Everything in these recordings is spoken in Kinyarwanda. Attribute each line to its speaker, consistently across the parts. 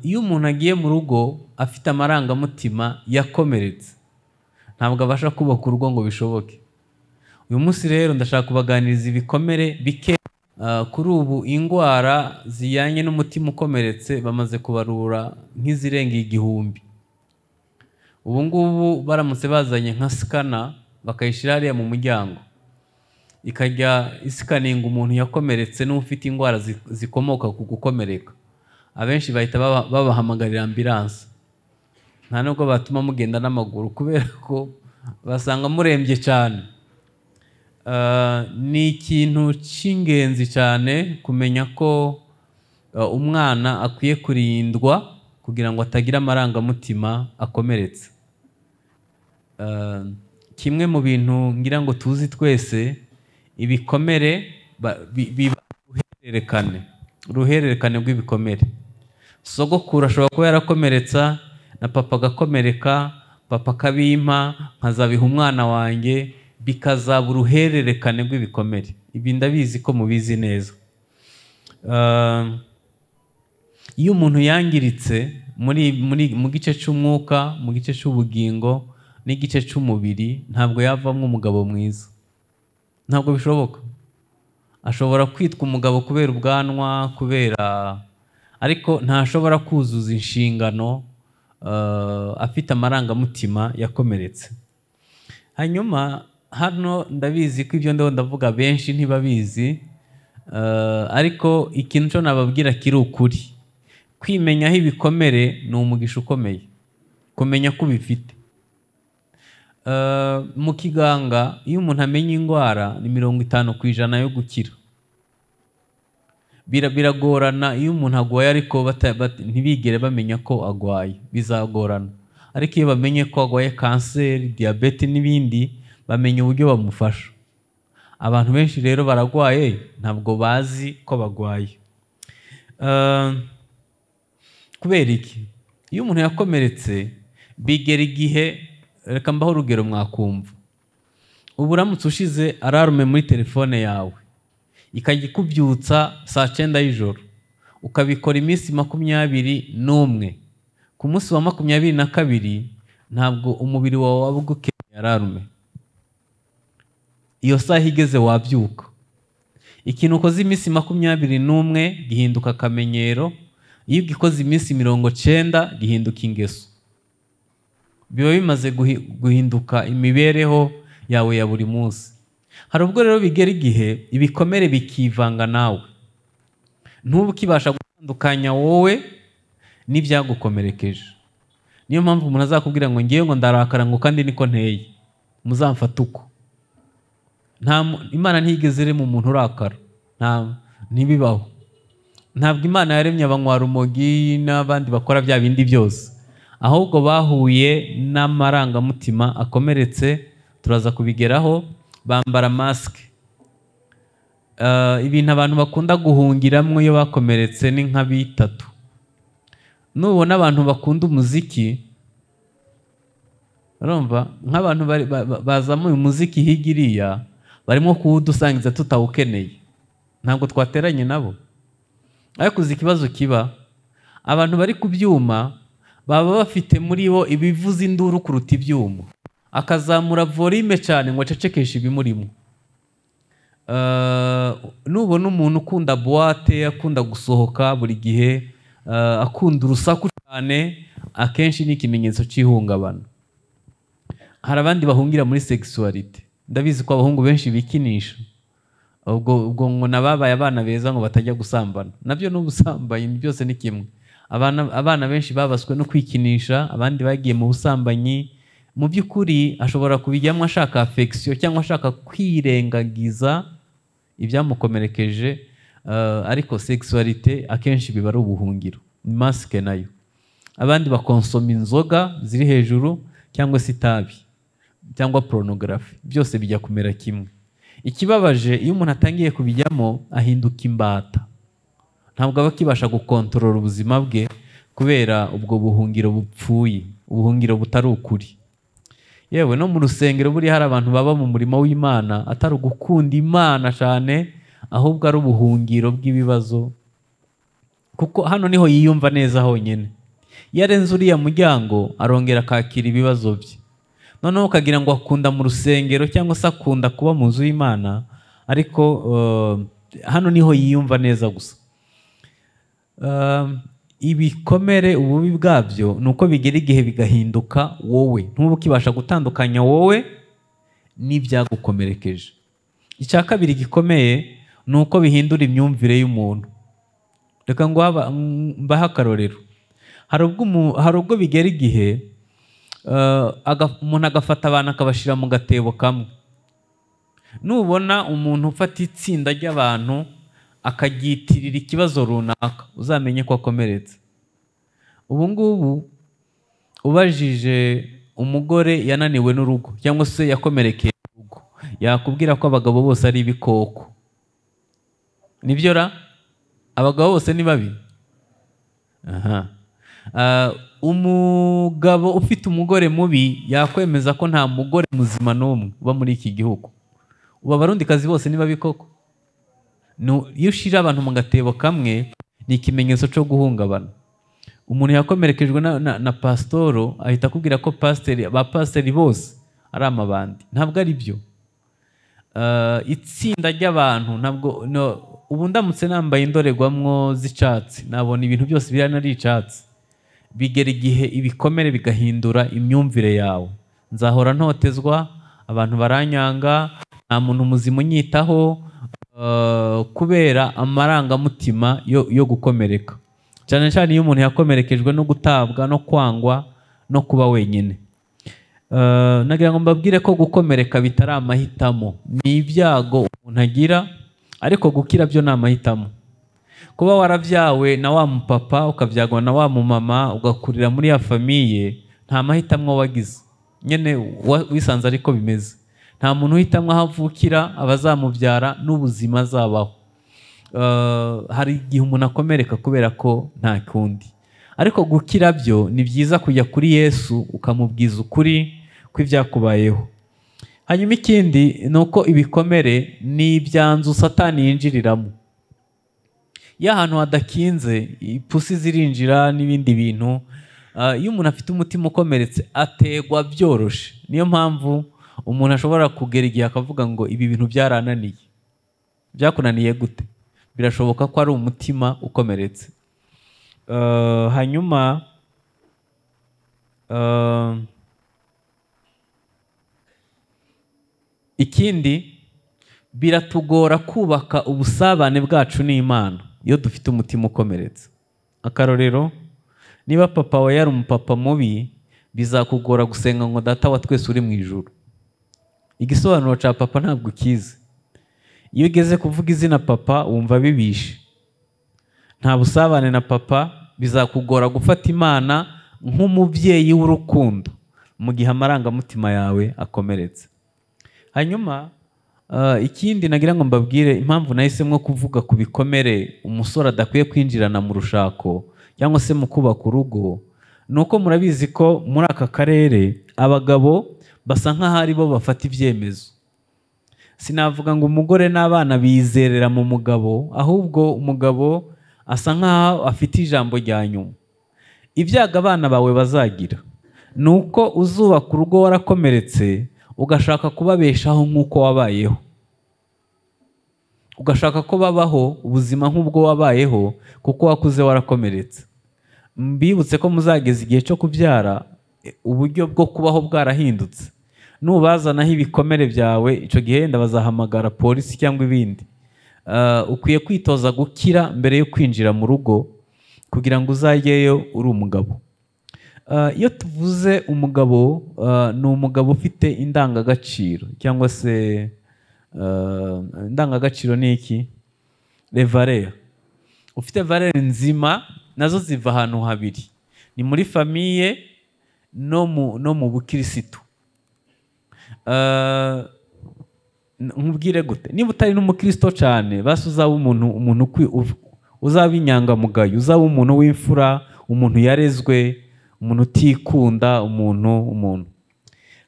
Speaker 1: iyo umuntu agiye mu rugo afite amarangamutima yakomeretse ntabwo abasha kubaka urugo ngo bishoboke. Uyu munsi rero ndashaka kubaganiriza ibikomere bike. Kuri ubu indwara zijyanye n'umutima ukomeretse bamaze kubarura nk'izirenga 1000. Ubu ngubu baramutse bazanye nka skana bakayishyira hariya mu muryango ikajya isikaninga umuntu yakomeretse n'ufite indwara zikomoka ku gukomereka, abenshi bahita babahamagarira ambulance. Nta nubwo batuma mugenda n'amaguru kubera ko basanga murembye cyane. Ni ikintu cy'ingenzi cyane kumenya ko umwana akwiye kurindwa kugira ngo atagira amarangamutima akomeretse. Kimwe mu bintu ngira ngo tuzi twese, ibikomere biba uruhererekane rw'ibikomere. Sogokuru ashobora kuba yarakomeretsa na papa agakomereka, papa akabimpa nkazabiha umwana wanjye, bikazaba uruhererekane rw'ibikomere. Ibi ndabizi ko mubizi neza. Iyo umuntu yangiritse mu gice cy'umwuka, mu gice cy'ubugingo n'igice cy'umubiri, ntabwo yavamo umugabo mwiza. Ntabwo bishoboka. Ashobora kwitwa umugabo kubera ubwanwa, ariko ntashobora kuzuza inshingano afite amarangamutima yakomeretse. Hanyuma hano ndabizi ko ibyo ndavuga benshi ntibabizi, ariko ikintu cyo nababwira kiri ukuri. Kwimenyaho ibikomere ni umugisha ukomeye, kumenya ko ubifite. Mu kiganga iyo umuntu amenya indwara ni 50% yo gukira. Biragorana iyo umuntu agwaye ariko ntibigere bamenya ko agwaye, bizagorana. Ariko iyo bamenye ko agwaye kanseri, diyabete n'ibindi, bamenya uburyo bamufasha. Abantu benshi rero baragwaye ntabwo bazi ko bagwaye. Kubera iki? Iyo umuntu yakomeretse bigera igihe, reka mbaho urugero mwakumva. Ubu uramutse ushize alarme muri telefone yawe ikajya ikubyutsa saa 9 y'ijoro, ukabikora iminsi 21, ku munsi wa 22 ntabwo umubiri wawe waba ugukeneye alarme. Iyo saha igeze wabyuka. Ikintu ukoze iminsi 21 gihinduka akamenyero, iyo ugikoze iminsi 90 gihinduka ingeso. Biba bimaze guhinduka imibereho yawe ya buri munsi. Hari ubwo rero bigera igihe ibikomere bikivanga nawe, ntubu kibasha gutandukanya wowe n'ibyagukomerekeje. Niyo mpamvu umuntu azakubwira ngo ngiye ngo ndarakara ngo kandi niko nteye, muzamfata uko. Imana ntigeze irema umuntu urakara, ntibibaho. Ntabwo Imana yaremye abanywarumogi n'abandi bakora bya bindi byose, ahubwo bahuye n'amarangamutima akomeretse. Turaza kubigeraho. Bambara masike. Ibintu abantu bakunda guhungiramo iyo bakomeretse ni nka bitatu. Nubona abantu bakunda umuziki, urumva nk'abantu bazamuye umuziki higiriya, barimo kuwudusangiza tutawukeneye, ntabwo twateranye nabo. Ariko uzi ikibazo kiba, abantu bari ku byuma baba bafite muri bo ibivuza induru kuruta ibyuma, akazamura volume cyane ngo acecekeshe ibimurimo. Nubona umuntu ukunda boîte, akunda gusohoka buri gihe, akunda urusaku cyane, akenshi ni ikimenyetso cy'ihungabana. Hari abandi bahungira muri sexuality. Ndabizi ko abahungu benshi bikinisha, ubwo ngo nababaye abana beza ngo batajya gusambana. Nabyo n'ubusambanyi byose ni kimwe. Abana benshi babaswe no kwikinisha, abandi bagiye mu busambanyi. Mu by'ukuri ashobora kubijyamo ashaka affection cyangwa ashaka kwirengagiza ibyamukomerekeje, ariko sexuality akenshi biba ari ubuhungiro, maske nayo. Abandi bakonsoma inzoga ziri hejuru cyangwa se itabi cyangwa pornography, byose bijya kumera kimwe. Ikibabaje, iyo umuntu atangiye kubijyamo ahinduka imbata, ntabwo aba akibasha gukontorora ubuzima bwe kubera ubwo buhungiro bupfuye, ubuhungiro butari ukuri. Yewe no mu rusengero buri hari abantu baba mu murimo w'Imana atari ugukunda Imana cyane, ahubwo ari ubuhungiro bw'ibibazo kuko hano niho yiyumva neza honyine. Iyo arenze uriya muryango arongera akakira ibibazo bye, noneho ukagira ngo akunda mu rusengero cyangwa se akunda kuba mu nzu y'Imana, ariko hano niho yiyumva neza gusa. Ibikomere ububi bwabyo ni uko bigera igihe bigahinduka wowe, ntube ukibasha gutandukanya wowe n'ibyagukomerekeje. Icya kabiri gikomeye ni uko bihindura imyumvire y'umuntu. Reka ngo mbahe akarorero. Hari ubwo bigera igihe umuntu agafata abantu akabashyira mu gatebo kamwe. Nubona umuntu ufata itsinda ry'abantu akagyitirira ikibazo runaka, uzamenye ko akomeretse. Ubu ngubu ubajije umugore yananiwe n'urugo cyangwa se yakomerekeye urugo, yakubwira ko abagabo bose ari ibikoko. Nibyo ra? Abagabo bose ni babi? Aha. Umugabo ufite umugore mubi yakwemeza ko nta mugore muzima n'umwe uba muri iki gihugu. Ubu abarundikazi bose ni babi koko? Iyo ushyira abantu mu gatebo kamwe ni ikimenyetso cyo guhungabana. Umuntu yakomerekejwe na pasitoro ahita akubwira ko ba pasiteri bose ari amabandi. Ntabwo ari byo. Itsinda ry'abantu ntabwo, ubu ndamutse nambaye indorerwamo z'icyatsi nabona ibintu byose biri ari icyatsi. Bigera igihe ibikomere bigahindura imyumvire yawe. Nzahora ntotezwa, abantu baranyanga, nta muntu muzima unyitaho, kubera amarangamutima yo gukomereka. Cyane cyane iyo umuntu yakomerekejwe no gutabwa, no kwangwa, no kuba wenyine. Nagira ngo mbabwire ko gukomereka bitari amahitamo, ni ibyago umuntu agira, ariko gukira byo ni amahitamo. Kuba warabyawe na wa mupapa ukabyagwa na wa mumama ugakurira muri ya famiye, nta mahitamo wagize, nyine wisanze ariko bimeze. Nta muntu uhitamo aho avukira, abazamubyara n'ubuzima azabaho. Hari igihe umuntu akomereka kubera ko nta kundi, ariko gukira byo ni byiza kujya kuri Yesu ukamubwiza ukuri kw'ibyakubayeho. Hanyuma ikindi ni uko ibikomere ni ibyanzu Satani yinjiriramo. Iyo ahantu hadakinze ipusi zirinjira n'ibindi bintu. Iyo umuntu afite umutima ukomeretse ategwa byoroshe. Niyo mpamvu umuntu ashobora kugera igihe akavuga ngo ibi bintu byarananiye. Byakunaniye gute? Birashoboka ko ari umutima ukomeretse. Hanyuma ikindi, biratugora kubaka ubusabane bwacu n'Imana iyo dufite umutima ukomeretse. Akarorero, niba papa we yari umupapa mubi, bizakugora gusenga ngo Data wa twese uri mu ijuru. Igisobanuro cya papa ntabwo ukizi. Iyo ugeze kuvuga izina papa wumva bibishe. Nta busabane na papa, bizakugora gufata Imana nk'umubyeyi w'urukundo mu gihe amarangamutima yawe akomeretse. Hanyuma ikindi nagira ngo mbabwire impamvu nahisemo kuvuga ku bikomere umusore adakwiye kwinjirana mu rushako cyangwa se mu kubaka urugo, ni uko murabizi ko muri aka karere abagabo basa nk'aho ari bo bafata ibyemezo. Sinavuga ngo umugore n'abana bizerera mu mugabo, ahubwo umugabo asa nk'aho afite ijambo rya nyuma. Ibyago abana bawe bazagira ni uko uzubaka urugo warakomeretse, ugashaka kubabeshaho nk'uko wabayeho, ugashaka ko babaho ubuzima nk'ubwo wabayeho kuko wakuze warakomeretse. Mbibutse ko muzageza igihe cyo kubyara uburyo bwo kubaho bwarahindutse. Nubazanaho ibikomere byawe, icyo gihe wenda bazahamagara polisi cyangwa ibindi. Ukwiye kwitoza gukira mbere yo kwinjira mu rugo kugira ngo uzajyeyo uri umugabo. Iyo tuvuze umugabo, ni umugabo ufite indangagaciro cyangwa se indangagaciro ni iki? Valeur. Ufite valeur nzima, nazo ziva ahantu habiri, ni muri famiye no mu bukirisitu. Nkubwire gute? Niba utari n'umukristo cyane, basi uzaba umuntu uzaba inyangamugayo, uzaba umuntu w'imfura, umuntu yarezwe, umuntu utikunda, umuntu.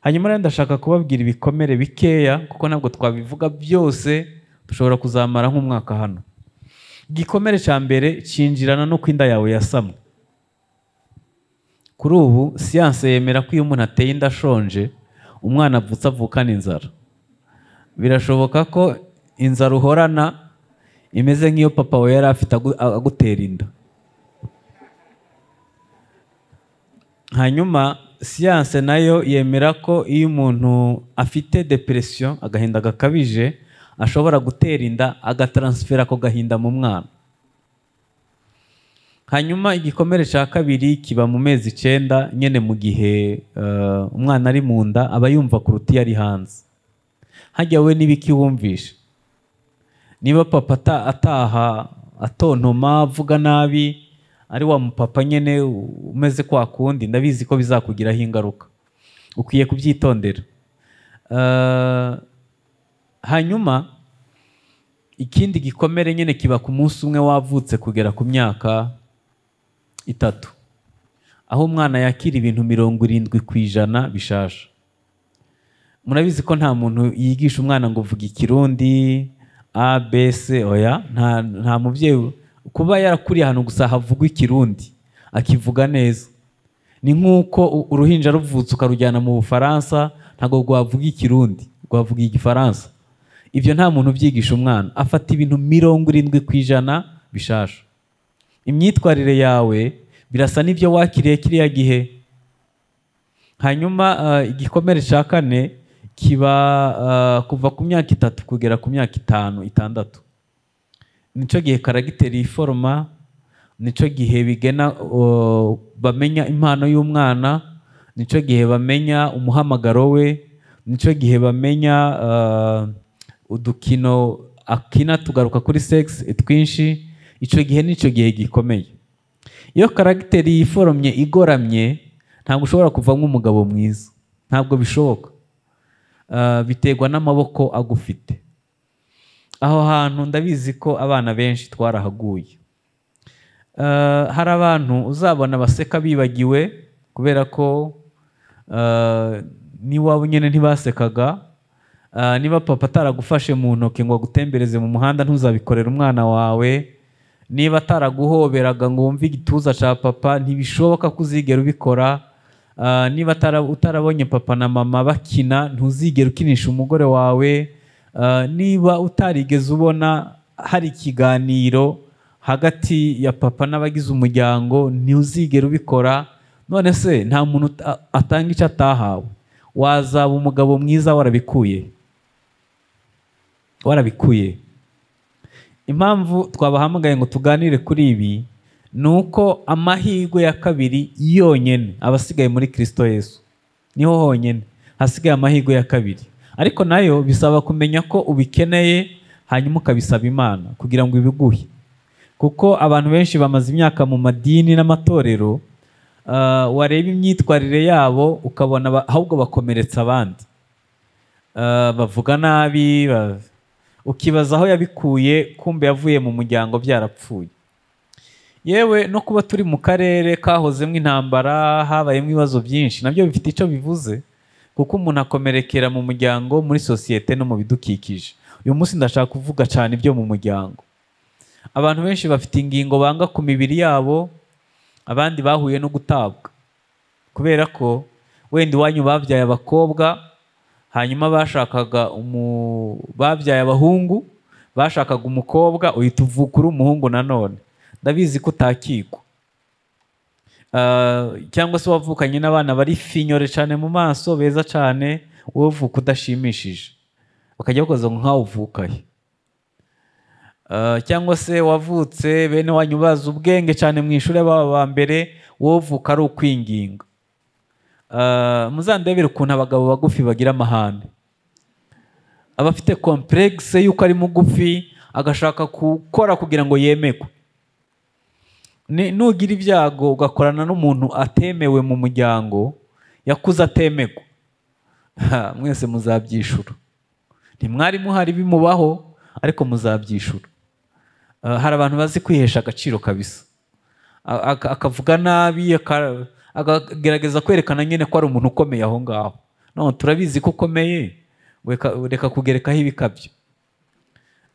Speaker 1: Hanyuma rero ndashaka kubabwira ibikomere bikeya kuko ntabwo twabivuga byose, dushobora kuzamara nk'umwaka hano. igikomere cya mbere cyinjirana no kwinda yawe yasamwe. Kuri ubu siyanse yemera ko iyo umuntu ateye inda ashonje umwana avutse avukana inzara. Birashoboka ko inzara uhorana imeze nk'iyo papa we yari afite agutera inda. Hanyuma siyanse nayo yemera ko iyo umuntu afite depression, agahinda gakabije, ashobora gutera inda agataransfera ako gahinda mu mwana. Hanyuma igikomere cya kabiri kiba mu mezi 9 nyene mu gihe umwana ari mu nda aba yumva kuruta iyo ari hanze. Hajya we n'ibiki wumvisha. Niba papa ataha atontoma avuga nabi, ari wa mupapa nyene umeze kwa kundi, ndabizi ko bizakugiraho ingaruka. Ukwiye kubyitondera. Hanyuma ikindi gikomere nyene kiba ku munsi umwe wavutse kugera ku myaka 3, aho umwana yakira ibintu 70% bishasha. Murabizi ko nta muntu yigisha umwana ngo vuga ikirundi A B C, oya, nta muvyeyi kuba yarakuriye ahantu gusa havugwa ikirundi akivuga neza. Ni nk'uko uruhinja ruvutse ukarujyana mu Bufaransa ntago rwavuga ikirundi, rwavuga igifaransa. Ibyo nta muntu byigisha umwana. Afata ibintu 70% bishasha. Imyitwarire yawe birasa n'ibyo wakiriye kiriya gihe. Hanyuma igikomere cya 4 kiba kuva ku myaka 3 kugera ku myaka 5, 6. Nico gihe karagiteri iforoma, nico gihe bigena bamenya impano y'umwana, nico gihe bamenya umuhamagaro we, nico gihe bamenya udukino akina tugaruka kuri sex twinshi. Ico gihe nico gihe gikomeye. Iyo karagiteri yiforomye igoramye ntabwo ushobora kuvamo umugabo mwiza, ntabwo bishoboka. Biterwa n'amaboko agufite. Aho hantu ndabizi ko abana benshi twarahaguye. Hari abantu uzabona baseka bibagiwe kubera ko niwabo nyene ntibasekaga. Niba papa ataragufashe mu ntoki ngo agutembereze mu muhanda ntuzabikorera umwana wawe. Niba ataraguhoberaga ngo wumve igituza cya papa ntibishoboka ko uzigera ubikora. Niba utarabonye papa na mama bakina ntuzigera ukinisha umugore wawe. Niba utarigeze ubona hari ikiganiro hagati ya papa n'abagize umuryango ntuzigera ubikora. None se nta muntu atanga icyo atahawe. Wazaba umugabo mwiza warabikuye. Impamvu twabahamagaye ngo tuganire kuri ibi nuko amahirwe ya kabiri yonyene abasigaye muri Kristo Yesu. Niho honyene hasigaye amahirwe ya kabiri. Ariko nayo bisaba kumenya ko ubikeneye hanyuma ukabisaba Imana kugira ngo ibiguhe. Kuko abantu benshi bamaze imyaka mu madini n'amatorero, wareba imyitwarire yabo ukabona ahubwo bakomeretsa abandi. Bavuga nabi, ukibaza aho yabikuye, kumbe yavuye mu muryango byarapfuye. Yewe no kuba turi mu karere kahozemo intambara, habayemo ibibazo byinshi, nabyo bifite icyo bivuze. Kuko umuntu akomerekera mu muryango, muri sosiyete no mu bidukikije. Uyu munsi ndashaka kuvuga cyane ibyo mu muryango. Abantu benshi bafite ingingo banga ku mibiri yabo, abandi bahuye no gutabwa. Kubera ko wenda iwanyu babyaye abakobwa, hanyuma babyaye abahungu, bashakaga umukobwa, uhita uvuka uri umuhungu nanone. Ndabizi ko utakigwa. Cyangwa se wavukanye n'abana bari finyore cyane mu maso, beza cyane, wowe uvuka udashimishije, bakajya bakoza nk'aho uvukaye. Cyangwa se wavutse bene wanyu bazi ubwenge cyane mu ishuri baba mbere, wowe uvuka ari ukwinginga. Muzandebere ukuntu abagabo bagufi bagira amahane. Abafite complexe yuko ari mugufi, agashaka gukora kugira ngo yemekwe. Nugira ibyago ugakorana n'umuntu atemewe mu muryango, yakuze atemekwa, mwese muzabyishura. Ntimwari muhari bimubaho, ariko muzabyishura. Hari abantu bazi kwihesha agaciro kabisa, akavuga nabi, akagerageza kwerekana nyine ko ari umuntu ukomeye aho ngaho. No, turabizi ko ukomeye, reka kugerekaho ibikabyo.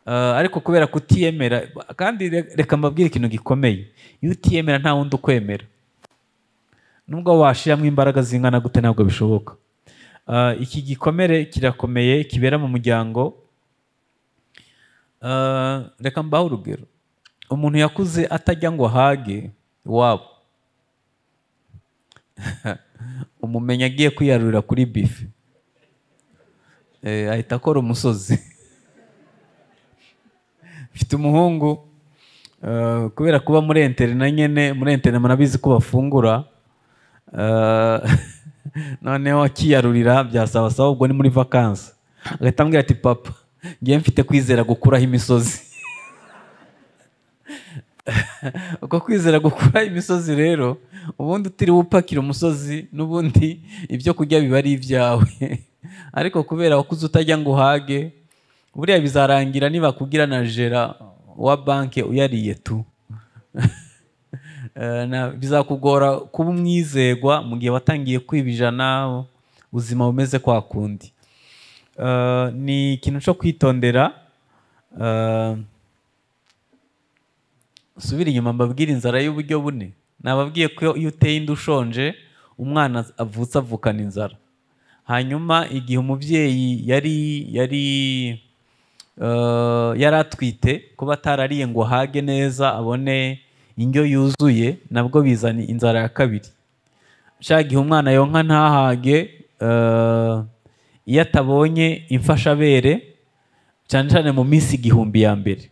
Speaker 1: ariko kubera kutiyemera, kandi reka mbabwire ikintu gikomeye, iyo utiyemera nta wundi ukwemera, nubwo washiramo imbaraga zingana gute ntabwo bishoboka. Iki gikomere kirakomeye kibera mu muryango. Reka mbahe urugero. Umuntu yakuze atajya ngo ahage iwabo, umumenya agiye kwiyarurira kuri bife, ahita akora umusozi. Mfite umuhungu, kubera kuba muri interina nyine, muri interina murabizi ko bafungura, noneho akiyarurira byasaba ubwo ni muri vakansi, agahita ambwira ati papa ngiye mfite kwizera gukuraho imisozi. Uko kwizera gukuraho imisozi rero, ubundi utiriwe upakira umusozi n'ubundi ibyo kurya biba ari ibyawe. Ariko kubera wakuze utajya ngo uhage, buriya bizarangira niba kugira na jera wa banki uyariye tu. Bizakugora kuba umwizerwa mu gihe watangiye kwibijana ubuzima bumeze kwa kundi. Ni ikintu cyo kwitondera. Subira inyuma mbabwire inzara y'uburyo bune. Nababwiye ko iyo uteye inda ushonje, umwana avutse avukana inzara. Hanyuma igihe umubyeyi yari atwite, kuba atarariye ngo ahage neza abone indyo yuzuye, nabwo bizana inzara ya kabiri. Cya gihe umwana yonka ntahage, iyo atabonye imfashabere cyane cyane mu minsi 1000 ya mbere,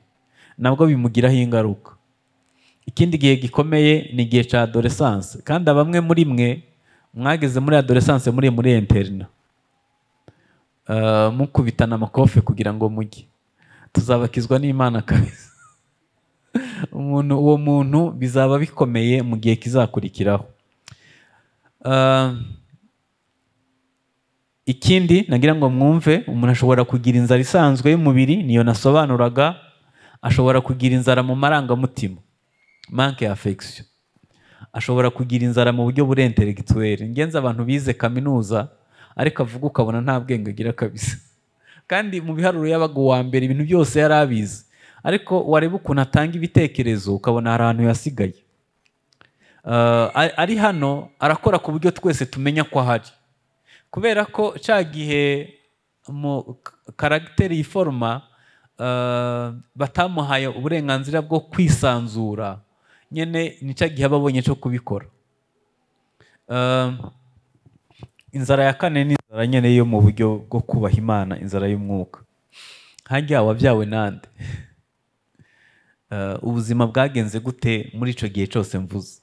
Speaker 1: nabwo bimugiraho ingaruka. Ikindi gihe gikomeye ni igihe cya adolescence, kandi bamwe muri mwe mwageze muri adolescence muri interina, mukubitana amakofe kugira ngo mujye, tuzabakizwa n'Imana kabisa. Uwo muntu bizaba bikomeye mu gihe kizakurikiraho. Ikindi nagira ngo mwumve, umuntu ashobora kugira inzara isanzwe y'umubiri, niyo nasobanuraga. Ashobora kugira inzara mu marangamutima, manque affection. Ashobora kugira inzara mu buryo buri intellectuel. Ngenza abantu bize kaminuza ariko avuga ukabona nta bwenge agira kabisa, kandi mu biharuro yabaga uwa mbere, ibintu byose yari abizi, ariko wareba ukuntu atanga ibitekerezo ukabona hari ahantu yasigaye. Ari hano arakora ku buryo twese tumenya ko ahari, kubera ko cya gihe mu karagiteri yiforoma batamuhaye uburenganzira bwo kwisanzura, nyine ni cya gihe aba abonye cyo kubikora. Inzara ya kane ni inzara nyine yo mu buryo bwo kubaha Imana, inzara y'umwuka. Hajya wabyawe nande? Ubuzima bwagenze gute muri icyo gihe cyose mvuze?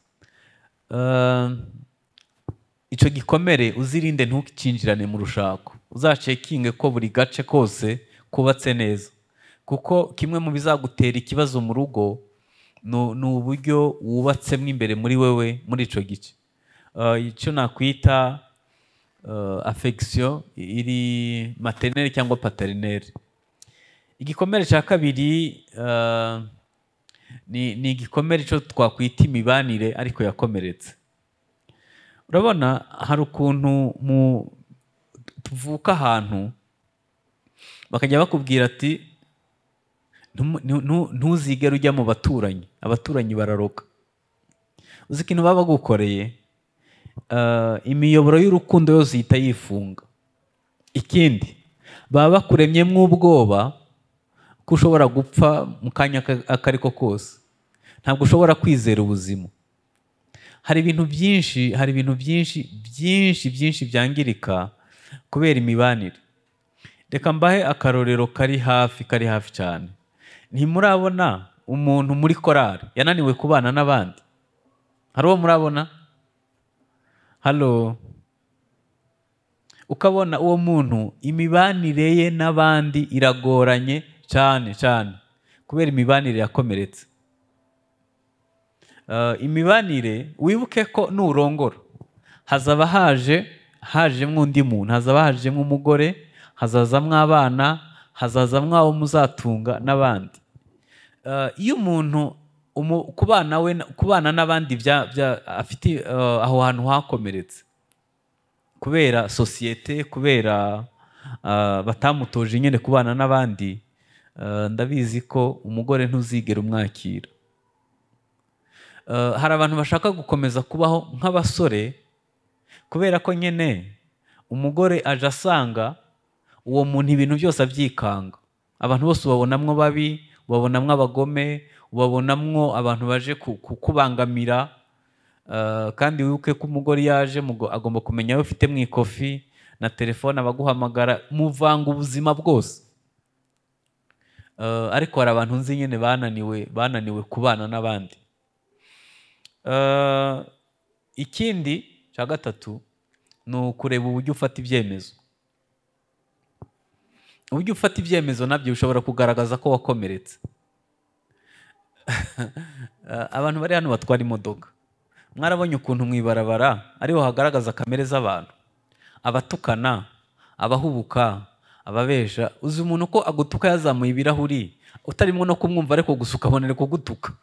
Speaker 1: Icyo gikomere uzirinde ntukinjirane mu rushako, uzacekinge ko buri gace kose kubatse neza, kuko kimwe mu bizagutera ikibazo mu rugo ni uburyo wubatsemo imbere muri wewe muri icyo gice. Icyo nakwita affection iri maternelle cyangwa paternelle. Igikomere cya kabiri ni igikomere cyo twakwita imibanire ariko yakomeretse. Urabona hari ukuntu tuvuka ahantu bakajya bakubwira ati ntuzigere ujya mu baturanyi, abaturanyi bararoga. Uzi ikintu baba bagukoreye? Imiyoboro y'urukundo yose ihita yifunga. Ikindi baba bakuremyemo ubwoba ko ushobora gupfa mu kanya akariko kose, ntabwo ushobora kwizera ubuzima. Hari ibintu byinshi byangirika kubera imibanire. Reka mbahe akarorero kari hafi cyane. Ntimurabona umuntu muri korari yananiwe kubana n'abandi? Hari uwo murabona? Halo? Ukabona uwo muntu imibanire ye n'abandi iragoranye cyane kubera imibanire yakomeretse. Imibanire, wibuke ko nurongora hazaba hajemo undi muntu, hazaba hajemo umugore, hazazamwo abana, hazazamwo abo muzatunga n'abandi. Iyo umuntu kubana n'abandi afite aho hantu hakomeretse kubera sosiyete, kubera batamutoje nyine kubana n'abandi, ndabizi ko umugore ntuzigera umwakira. Hari abantu bashaka gukomeza kubaho nk'abasore kubera ko nyine umugore aje asanga uwo muntu ibintu byose abyikanga. Abantu bose ubabonamwo babi, ubabonamwo abagome, ubabonamwo abantu baje kukubangamira. Kandi wibuke ko umugore yaje agomba kumenya ayo ufite mu ikofi na telefone abaguhamagara, muvanga ubuzima bwose. Ariko hari abantu nzi nyine bananiwe kubana n'abandi. Ikindi cya gatatu ni ukureba uburyo ufata ibyemezo. Uburyo ufata ibyemezo nabyo bishobora kugaragaza ko wakomeretse. Abantu bari hano batwara imodoka, mwarabonye ukuntu mu ibarabara ariho hagaragaza kamere z'abantu, abatukana, abahubuka, ababesha. Uzi umuntu ko agutuka yazamuye ibirahuri utarimo no kumwumva ariko gusa ukabonera kugutuka,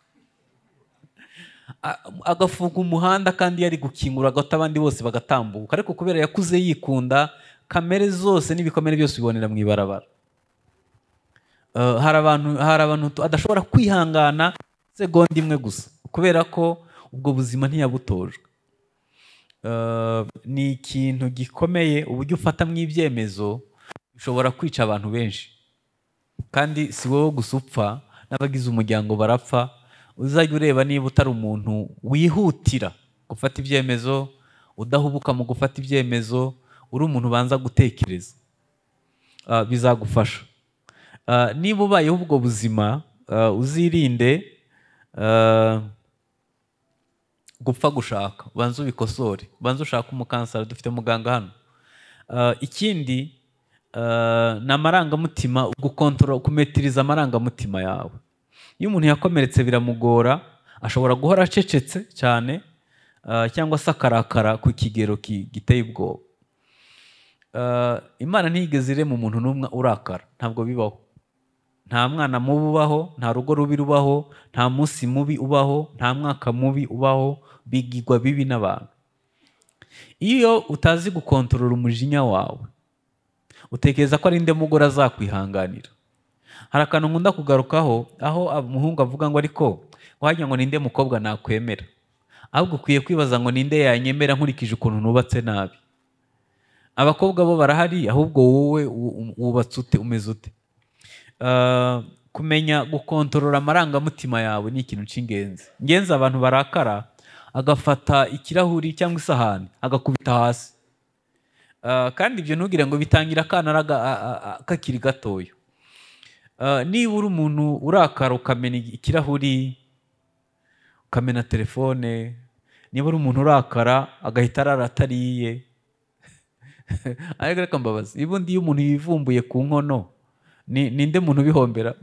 Speaker 1: agafunga umuhanda kandi yari gukingura agata abandi bose bagatambuka, ariko kubera yakuze yikunda, kamere zose n'ibikomere byose bibonera mu ibarabara. Hari abantu adashobora kwihangana segonda imwe gusa kubera ko ubwo buzima ntiyabutojwe. Ni ikintu gikomeye. Uburyo ufatamo ibyemezo bishobora kwica abantu benshi, kandi si wowe gusa upfa, n'abagize umuryango barapfa. Uzajya ureba niba utari umuntu wihutira gufata ibyemezo, udahubuka mu gufata ibyemezo, uri umuntu ubanza gutekereza, bizagufasha. Niba ubayeho ubwo buzima, uzirinde gupfa gushaka, ubanza ubikosore, ubanza ushaka umukansara. Dufite muganga hano. Ikindi ni amarangamutima, kumetiriza amarangamutima yawe. Iyo umuntu yakomeretse biramugora, ashobora guhora acecetse cyane, cyangwa se akarakara ku kigero giteye ubwoba. Imana ntiyigeze irema umuntu n'umwe urakara, ntabwo bibaho. Nta mwana mubi ubaho, nta rugo rubi rubaho, nta munsi mubi ubaho, nta mwaka mubi ubaho, bigirwa bibi n'abantu. Iyo utazi gukontorora umujinya wawe, utekereza ko ari nde mugore azakwihanganira. Hari akantu nkunda kugarukaho, aho umuhungu avuga ngo ariko wagira ngo ninde mukobwa nakwemera, ahubwo ukwiye kwibaza ngo ninde yanyemera nkurikije ukuntu nubatse nabi. Abakobwa bo barahari, ahubwo wowe wubatse ute, umeze ute? Kumenya gukontorora amarangamutima yawe ni ikintu cy'ingenzi. Ngenzi abantu barakara, agafata ikirahuri cyangwa isahani agakubita hasi, kandi ibyo ntugire ngo bitangira akana kakiri gatoya. Niba uri umuntu urakara ukamena ikirahuri, ukamena telefone, niba uri umuntu urakara agahita arara atariye, ariko reka mbabazi, ubundi iyo umuntu yivumbuye ku nkono, ninde muntu ubihombera?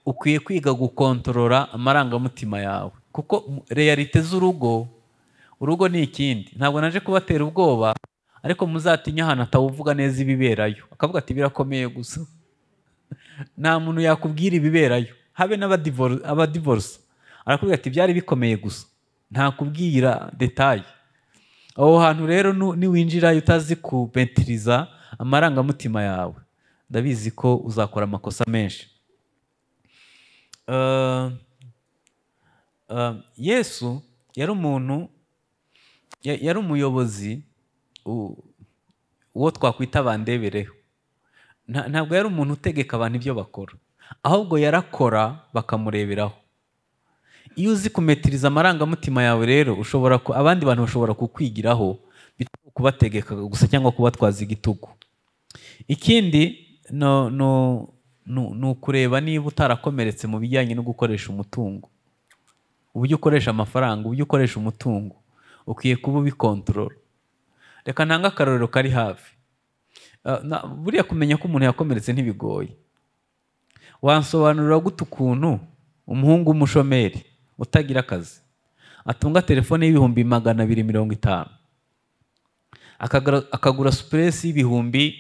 Speaker 1: Ukwiye kwiga gukontorora amarangamutima yawe, kuko realite z'urugo, urugo ni ikindi. Ntabwo naje kubatera ubwoba, ariko muzatinya ahantu atawuvuga neza ibiberayo, akavuga ati birakomeye gusa. Nta muntu yakubwira ibiberayo, habe n'abadivorce arakubwira ati byari bikomeye gusa, ntakubwira detaye. Aho hantu rero niwinjirayo utazi kumentiriza amarangamutima yawe, ndabizi ko uzakora amakosa menshi. Yesu yari umuntu, yari umuyobozi, uwo twakwita bandebereho. Ntabwo yari umuntu utegeka abantu ibyo bakora, ahubwo yarakora bakamureberaho. Iyo uzi kumetiriza amarangamutima yawe rero, abandi bantu bashobora kukwigiraho, bituma kubategeka gusa cyangwa kubatwaza igitugu. Ikindi ni ukureba niba utarakomeretse mu bijyanye no gukoresha umutungo. Uburyo ukoresha amafaranga, uburyo ukoresha umutungo, ukwiye kuba ubikontorora. Reka ntange akarorero kari hafi. Buriya kumenya ko umuntu yakomeretse ntibigoye. Wansobanurira gute ukuntu umuhungu w'umushomeri utagira akazi atunga telefone y'ibihumbi 250, akagura supuresi y'ibihumbi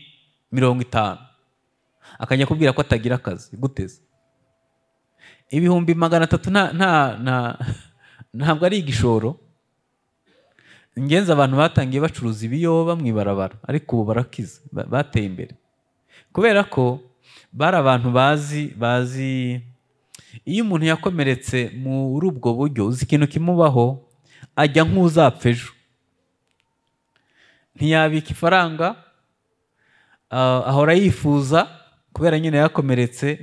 Speaker 1: 50, akajya kubwira ko atagira akazi? Guteze ibihumbi 300 ntabwo ari igishoro. ingenzi abantu batangiye bacuruza ibiyoba mu ibarabara ariko ubu barakize, bateye imbere kubera ko bari abantu bazi iyo umuntu yakomeretse muri ubwo buryo, uzi ikintu kimubaho, ajya nk'uzapfa ejo, ntiyabika ifaranga, ahora yifuza kubera nyine yakomeretse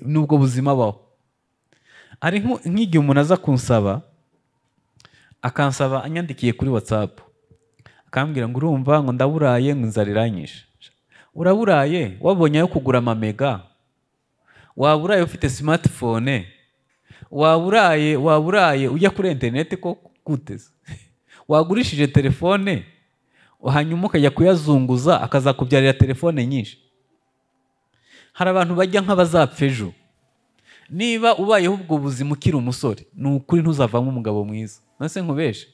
Speaker 1: n'ubwo buzima abaho. ari nk'igihe umuntu aza kunsaba, akansaba anyandikiye kuri WhatsApp akambwira ngo urumva ngo ndaburaye ngo inzara iranyishe. Uraburaye wabonye ayo kugura amamega? Waburaye ufite smartphone? Waburaye ujya kuri internet ko guteze? Wagurishije telefone hanyuma ukajya kuyazunguza akazakubyarira telefone nyinshi? Hari abantu bajya nk'abazapfa ejo. Niba ubayeho ubwo buzima ukiri umusore, ni ukuri ntuzavamo umugabo mwiza. Nase nkubeshe.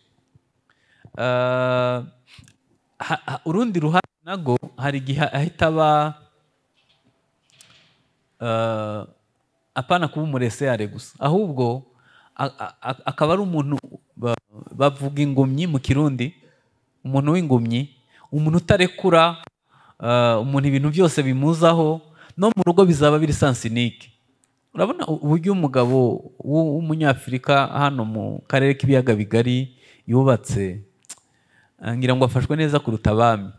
Speaker 1: Urundi ruhande nago hari igihe ahita aba apana kuba umureseyare gusa, ahubwo akaba ari umuntu bavuga ingumyi mu Kirundi, umuntu w'ingumyi, umuntu utarekura, umuntu ibintu byose bimuzaho, no mu rugo bizaba biri sansinike. Urabona uburyo umugabo w'umunyafurika hano mu karere k'ibiyaga bigari yubatse, ngira ngo afashwe neza kuruta abami.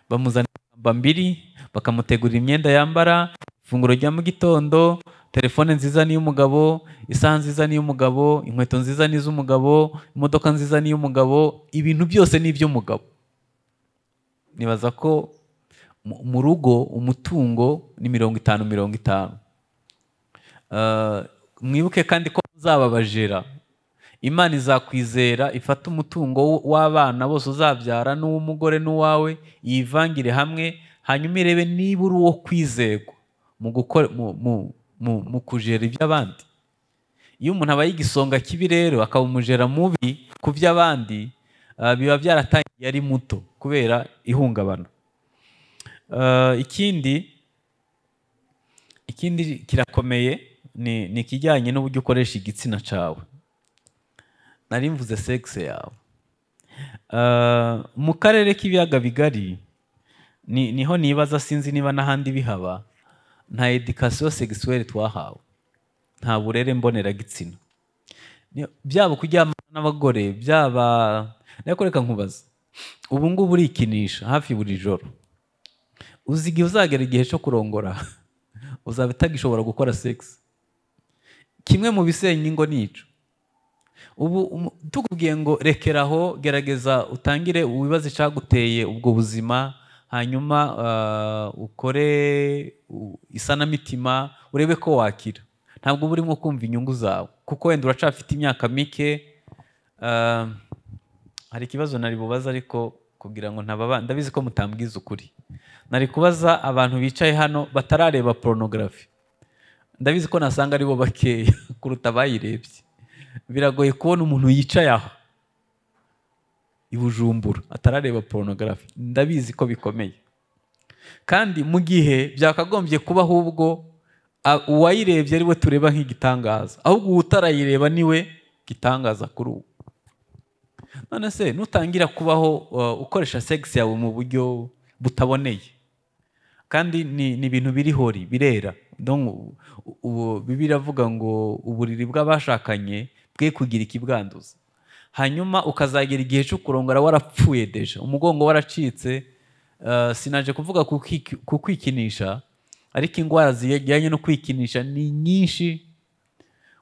Speaker 1: Bamuzanira ingamba mbiri, bakamutegurira imyenda yambara, ifunguro rya mu gitondo, telefone nziza ni y'umugabo, isaha nziza ni y'umugabo, inkweto nziza ni iz'umugabo, imodoka nziza ni y'umugabo, ibintu byose ni iby'umugabo. Nibaza ko mu rugo umutungo ni 50-50. Mwibuke kandi ko muzababajera. Imana izakwizera ifata umutungo w'abana bose uzabyara n'uw'umugore n'uwawe, yivangire hamwe, hanyuma irebe niba uri uwo kwizerwa mu kujera iby'abandi. Iyo umuntu abaye igisonga kibi rero akaba umujera mubi ku by'abandi, biba byaratangiye ari muto kubera ihungabana. Ikindi kirakomeye ni ikijyanye n'uburyo ukoresha igitsina cyawe. Nari mvuze sex yawe. Mu karere k'ibiyaga bigari niho nibaza, sinzi niba n'ahandi bihaba, nta education sexuelle twahawe, nta burere mbonera gitsina. Byaba kuryamana n'abagore, byaba ariko reka nkubaza, ubu ngubu urikinisha hafi buri joro. Uzi igihe uzagera igihe cyo kurongora uzaba utagishobora gukora sex. Kimwe mu bisenya ingo nico. Ubu tukubwiye ngo rekeraho, gerageza utangire ubibaze icyaguteye ubwo buzima, hanyuma ukore isanamitima, urebe ko wakira. Ntabwo uba urimo kumva inyungu zawe, kuko wenda uracafite imyaka mike. Hari ikibazo nari bubaza ariko kugira ngo ndabizi ko mutambwiza ukuri. Nari kubaza abantu bicaye hano batarareba pornography. Ndabizi ko nasanga ari bo bakeya kuruta abayirebye. Biragoye kubona umuntu yicaye aho i Bujumbura atarareba pornography. Ndabizi ko bikomeye, kandi mu gihe byakagombye kuba ahubwo uwayirebye ari we tureba nk'igitangaza, ahubwo utarayireba niwe gitangaza kuri ubu. None se nutangira kubaho ukoresha sex yawe mu buryo butaboneye, kandi ni ibintu biri hori birera. Bibiliya iravuga ngo uburiri bw'abashakanye bwe kugira ikibwanduza. Hanyuma ukazagera igihe cyo kurongora warapfuye deja, umugongo waracitse. Sinaje kuvuga ku kwikinisha, ariko indwara zijyanye no kwikinisha ni nyinshi.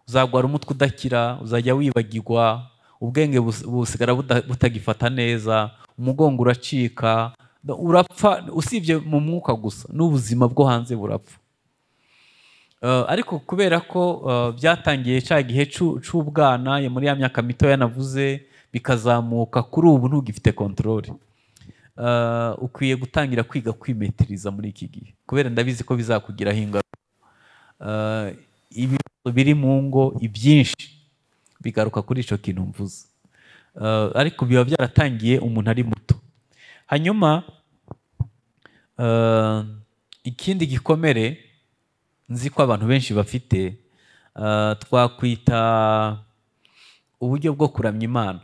Speaker 1: Uzagwara umutwe udakira, uzajya wibagirwa, ubwenge busigara butagifata neza, umugongo uracika, urapfa. Usibye mu mwuka gusa, n'ubuzima bwo hanze burapfa. Ariko kubera ko byatangiye cya gihe cy'ubwana, muri ya myaka mitoya navuze, bikazamuka kuri ubu ntugifite control. Ukwiye gutangira kwiga kwimetiriza muri iki gihe, kubera ndabizi ko bizakugiraho ingaruka. Ibibazo biri mu ngo ibyinshi bigaruka kuri icyo kintu mvuze, ariko biba byaratangiye umuntu ari muto. Hanyuma ikindi gikomere nzi ko abantu benshi bafite, twakwita uburyo bwo kuramya Imana.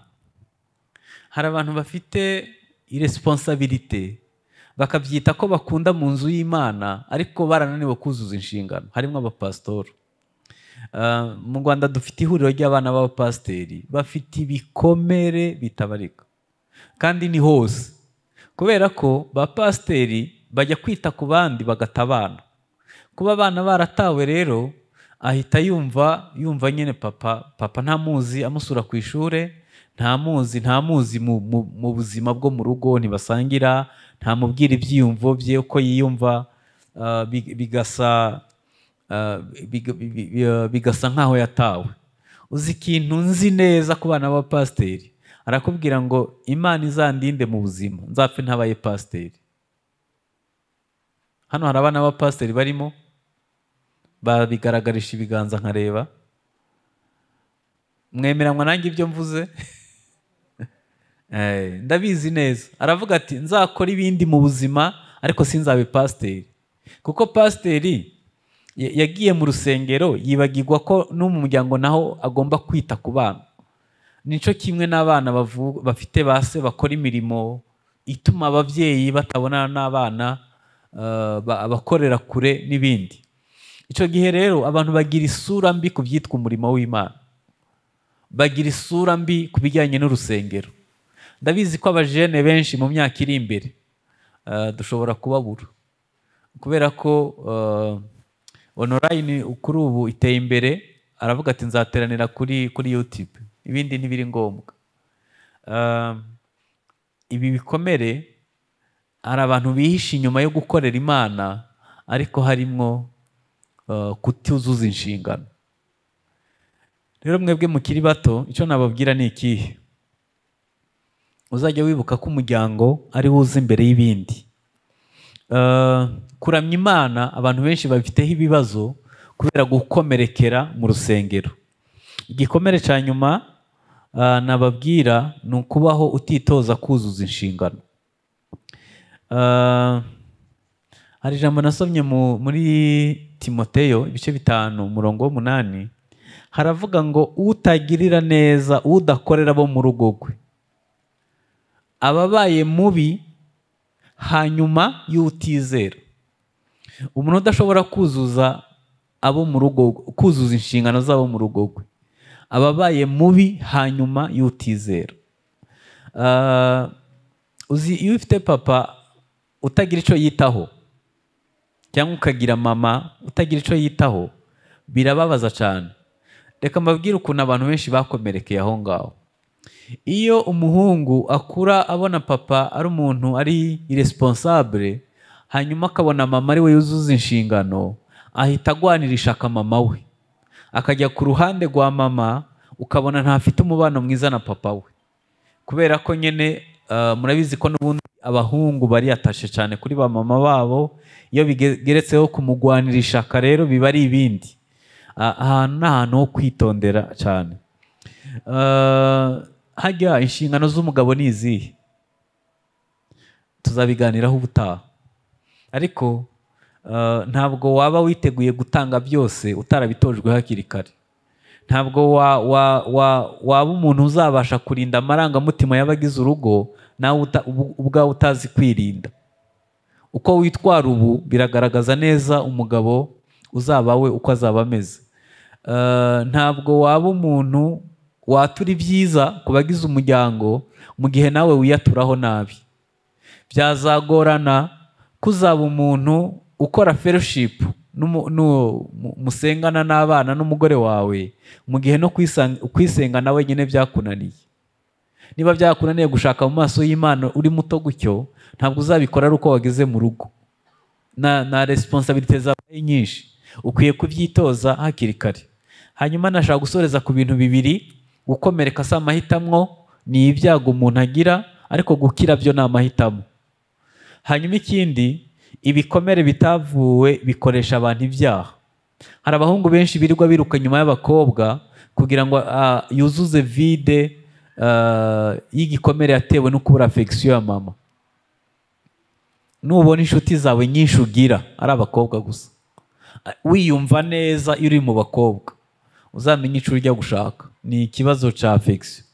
Speaker 1: hari abantu bafite iresponsabilite bakabyita ko bakunda mu nzu y'Imana ariko barananiwe kuzuza inshingano. Harimo abapasitoro. Mu Rwanda dufite ihuriro ry'abana b'abapasiteri bafite ibikomere bitabarika kandi ni hose, kubera ko bapasiteri bajya kwita ku bandi bagata abana. Kuba abana baratawe rero ahita yumva nyine papa ntamuzi amusura ku ishuri, ntamuzi mu buzima bwo mu rugo, ntibasangira, ntamubwira ibyiyumvo bye uko yiyumva, bigasa nkaho yatawe. Uzi ikintu nzi neza ku bana b'abapasiteri, arakubwira ngo Imana izandinde mu buzima nzapfe ntabaye pasiteri. Hano hari abana b'abapasiteri barimo, babigaragarisha ibiganza nkareba. Mwemeranywa nanjye ibyo mvuze? Ndabizi neza. Aravuga ati nzakora ibindi mu buzima ariko sinzabe pasiteri, kuko pasiteri yagiye mu rusengero yibagirwa ko no mu muryango naho agomba kwita ku bana. Nico kimwe n'abana bafite base bakora imirimo ituma ababyeyi batabonana n'abana, abakorera kure n'ibindi. Icyo gihe rero abantu bagira isura mbi ku byitwa umurimo w'Imana, bagira isura mbi ku bijyanye n'urusengero. Ndabizi ko abajene benshi mu myaka iri imbere dushobora kubabura, kubera ko online kuri ubu iteye imbere. Aravuga ati nzateranira kuri YouTube, ibindi ntibiri ngombwa. Ibi bikomere hari abantu bihisha inyuma yo gukorera Imana ariko harimo kutuzuza inshingano. Rero mwebwe mukiri bato, icyo nababwira ni ikihe? Uzajya wibuka ko umuryango ari wuze imbere y'ibindi. Kuramya Imana abantu benshi babifiteho ibibazo kubera gukomerekera mu rusengero. Igikomere cya nyuma nababwira ni ukubaho utitoza kuzuza inshingano. Hari ijambo nasomye muri Timoteyo ibice 5:8, haravuga ngo utagirira neza udakorera abo mu rugo rwe ababaye mubi hanyuma y'utizera. Umuntu udashobora kuzuza abo mu rugo, kuzuza inshingano z'abo mu rugo rwe ababaye mubi hanyuma y'utizera. Uzi iyo ufite papa utagira icyo yitaho cyangwa ukagira mama utagira icyo yitaho, birababaza cyane. Reka mbabwire ukuntu abantu benshi bakomerekeye aho ngaho. Iyo umuhungu akura abona papa ari umuntu ari irresponsable, hanyuma akabona mama ari we yuzuza inshingano, ahita agwanira ishaka mama we, akajya ku ruhande rwa mama, ukabona ntafite umubano mwiza na papa we, kubera ko nyine murabizi ko n'ubundi abahungu bari yatashe cyane kuri ba mama babo. Iyo bigeretseho kumugwanira ishaka rero biba ari ibindi. Ahantu ni ahantu ho kwitondera cyane. Hajya inshingano z'umugabo ni izihe? Tuzabiganiraho ubutaha. Ariko ntabwo waba witeguye gutanga byose utarabitojwe hakiri kare. Ntabwo waba umuntu uzabasha kurinda amarangamutima y'abagize urugo nawe ubwawe utazi kwirinda. Uko witwara ubu biragaragaza neza umugabo uzaba we uko azaba ameze. Ntabwo waba umuntu watura ibyiza ku bagize umuryango mu gihe nawe wiyaturaho nabi. Byazagorana kuzaba umuntu ukora fellowship musengana n'abana n'umugore wawe mu gihe no kwisenga nawe nyine byakunaniye. Niba byakunaniye gushaka mu maso y'Imana uri muto gutyo, ntabwo uzabikora ari uko wageze mu rugo. Na responsabilité zawe nyinshi ukwiye kubyitoza hakiri kare. Hanyuma nashaka gusoreza ku bintu bibiri. Gukomereka si amahitamo, ni ibyago umuntu agira, ariko gukira byo ni amahitamo. Hanyuma ikindi, ibikomere bitavuwe bikoresha abantu ibyaha. Hari abahungu benshi birirwa biruka nyuma y'abakobwa kugira ngo yuzuze vide y'igikomere yatewe no kubura affection ya mama. Nubona inshuti zawe nyinshi ugira ari abakobwa gusa, wiyumva neza iyo uri mu bakobwa, uzamenye icyo ujya gushaka. Ni ikibazo cya affection.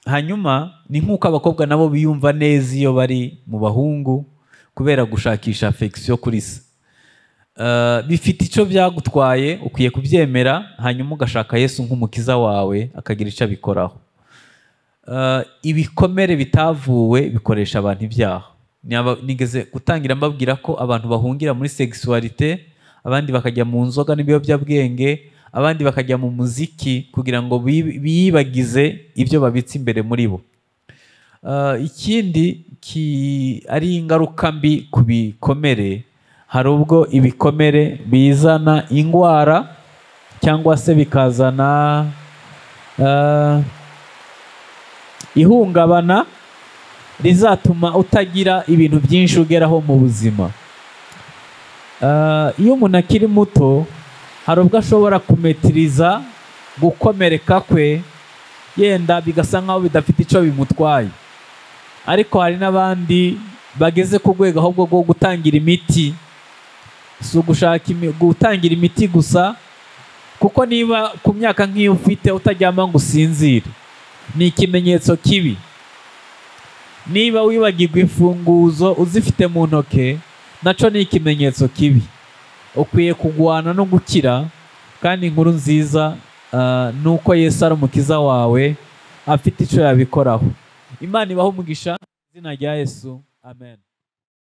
Speaker 1: hanyuma ni nk'uko abakobwa nabo biyumva neza iyo bari mu bahungu kubera gushakisha affection kuri se. Bifite icyo byagutwaye, ukwiye kubyemera, hanyuma ugashaka Yesu nk'umukiza wawe akagira icyo abikoraho. Ibikomere bitavuwe bikoresha abantu ibyaha. Nigeze gutangira mbabwira ko abantu bahungira muri sexualité, abandi bakajya mu nzoga n'ibiyobyabwenge, abandi bakajya mu muziki kugira ngo biyibagize ibyo babitse imbere muri bo. Ikindi ari ingaruka mbi ku bikomere, hari ubwo ibikomere bizana indwara cyangwa se bikazana ihungabana rizatuma utagira ibintu byinshi ugeraho mu buzima. Iyo umuntu akiri muto hari ubwo ashobora kumetiriza gukomereka kwe, yenda bigasa nkaho bidafite icyo bimutwaye, ariko hari n'abandi bageze ku rwego ahubwo rwo gutangira imiti. Si ugushaka gutangira imiti gusa, kuko niba ku myaka nk'iyo ufite utaryama ngo usinzire ni ikimenyetso kibi. Niba wibagirwa imfunguzo uzifite mu ntoke nacyo ni ikimenyetso kibi. Ukwiye kugwana no gukira, kandi inkuru nziza ni uko Yesu ari umukiza wawe, afite icyo yabikoraho. Imana ibahe umugisha mu izina rya Yesu, amen.